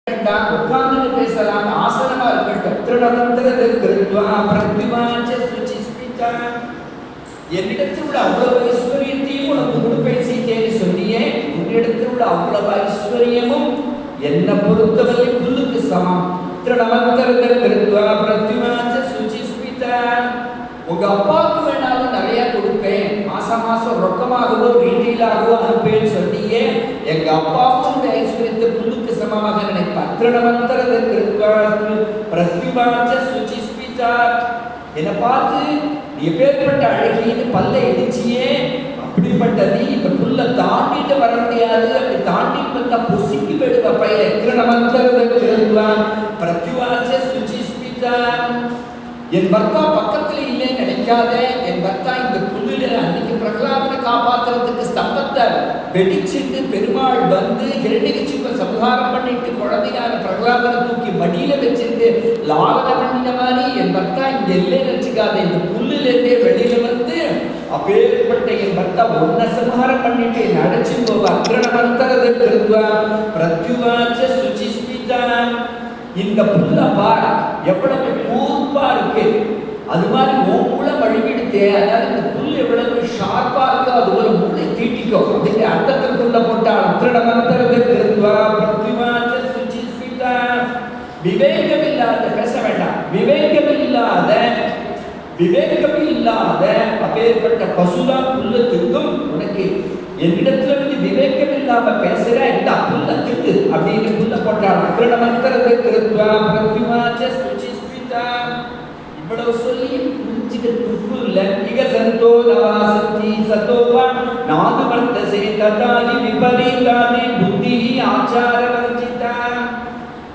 உட்கார்ந்து பேசலாம், ஆசனமா இருக்கட்டும். என்னிடத்தில் உள்ள அவ்வளவு ஐஸ்வர்யத்தையும் உனக்கு கொடுப்பேன் சீத்தேன்னு சொன்னியே, உன்னிடத்தில் உள்ள அவ்வளவு ஐஸ்வர்யமும் என்னை பொறுத்தவரை புல்லுக்கு சமம். உங்க அப்பாவுக்கு வேணாலும் நிறைய கொடுப்பேன், மாசம் மாசம் ரொக்கமாகவோ ரீட்டெயிலாகவோ அனுப்பேன்னு சொன்னியே, எங்க அப்பாவும் இந்த ஐஸ்வர்யத்தை புல்லுக்கு சமமாக நினைப்பார். என்னை பார்த்து எப்பேற்பட்ட அழகின்னு பல்ல இடிச்சியே, அப்படிப்பட்ட நீ இந்த புல்ல தாண்டிட்டு வர முடியாது, அப்படி தாண்டி வந்தா பொசிக்கு போயிடுவ பையன். என் பர்த்தா பக்கத்துல இல்லைன்னு நினைக்காத, என் பர்த்தா இந்த புல்லுல அன்னைக்கு பிரகலாதனை காப்பாத்துறதுக்கு ஸ்தம்பத்தை வெடிச்சுட்டு பெருமாள் வந்து ஹிரண்யகசிப சம்ஹாரம் பண்ணிட்டு குழந்தையான பிரகலாதனை தூக்கி மடியில வச்சுட்டு லாலனை பண்ணின மாதிரி என் பர்த்தா இங்க இல்லைன்னு வச்சுக்காத, இந்த புல்லுல இருந்தே வெளியில வந்து அப்பேற்பட்ட என் பர்த்தா ஒன்ன சம்ஹாரம் பண்ணிட்டு நடைச்சு போவ. அக்ரணமந்தரது கிருத்வா பிரத்யுவாச்ச சுசிஸ்மிதாம். இந்த புல்ல பார் எவ்வளவு கூர்ப்பா இருக்கு, அது மாதிரி உன் மூளை வழிவிடுத்தே, அதனால இந்த புல் எவ்வளவு ஷார்ப்பா இருக்கோ அது போல மூளை தீட்டிக்கோ அப்படிங்கிற அர்த்தத்திற்குள்ள போட்டால். அக்ரணமந்தரது கிருத்வா பிரத்யுவாச்ச சுசிஸ்மிதாம். விவேகம் இல்லாத பேச வேண்டாம், விவேகம் இல்லாத அப்பேற்பட்ட பசுதா புல்ல திங்கும் உனக்கு. என்னிடத்துல வந்து விவேகம் இல்லாம பேசுற இந்த புல்ல திங்கு அப்படின்னு புல்ல போட்டாள். இவ்வளவு சொல்லி புரிஞ்சுக்க துப்பு இல்ல. மிக சந்தோ நவாசந்தி சத்தோவா நாது வர்த்தசே ததானி விபரீதானி புத்தி ஆச்சாரவர்ஜிதா.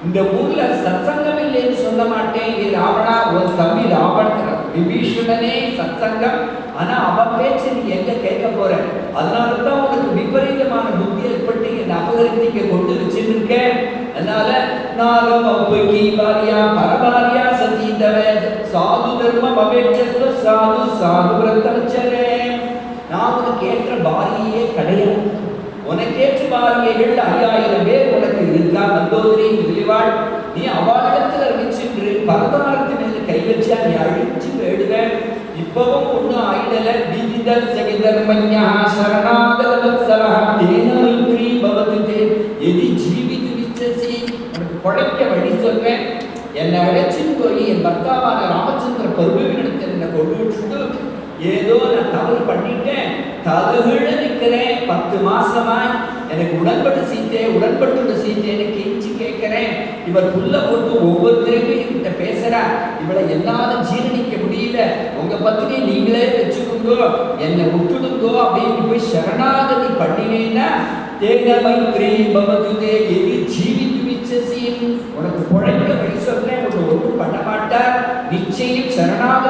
இந்த ஊர்ல சத்சங்கம் இல்லைன்னு சொல்ல மாட்டேன். ராவணா ஒரு தம்பி ராவணன் விபீஷணனே சத்சங்கம், ஆனா அவன் பேச்சு நீ எங்க கேட்க போற? அதனாலதான் உனக்கு விபரீதமான புத்தி ஏற்பட்டு என் அபகரித்திக்க கொண்டு வச்சிருக்க. அதனால நாகம் அவ்வகி பாரியா பரபாரியா சதீதவ சாது தர்மம் அவேட்சஸ்வ சாது சாது விரதஞ்சரே. நான் உனக்கு ஏற்ற பாரியே கிடையாது, உனக்கேற்ற பாரியைகள் 5000 பேர் உனக்கு இருக்கா. மந்தோதரி விரிவாள், நீ அவளிடத்துல அறிவிச்சுன்று பரதாரத்தின் மீது கை வச்சா நீ அழிச்சு போயிடுவ. இப்பவும் ஒன்னும் ஆயிடல. விதிதர் சகிதர்மன்யா சரணாதவத்சலா தேன மைத்ரி பவதி தே எதி ஜீவிது விச்சசி. உனக்கு படைக்க வழி சொல்றேன். என்னை அழைச்சின்னு போய் என் பர்த்தாவான ராமச்சந்திர பருவவினிடத்தில் என்னை கொண்டு விட்டுட்டு, ஏதோ நான் தவறு பண்ணிட்டேன், தகுழ நிற்கிறேன், 10 மாசமா எனக்கு உடன்பட்டு சீத்தேன்னு கெஞ்சி கேட்கிறேன். இவர் புல்ல போட்டு ஒவ்வொரு தடவையும் என்கிட்ட பேசுறா, இவளை என்னால ஜீரணிக்க முடியல, உங்க பத்திரிகை நீங்களே வச்சுக்கோங்கோ, என்னை விட்டுடுங்கோ அப்படின்னு போய் சரணாகதி பண்ணினேன்னா தேக மைத்ரி பவதுதே எது ஜீவித்து விச்சசி. உனக்கு குழைக்க வழி சொல்றேன், உனக்கு ஒன்றும் பண்ண மாட்டார். நிச்சயம் சரணாகதி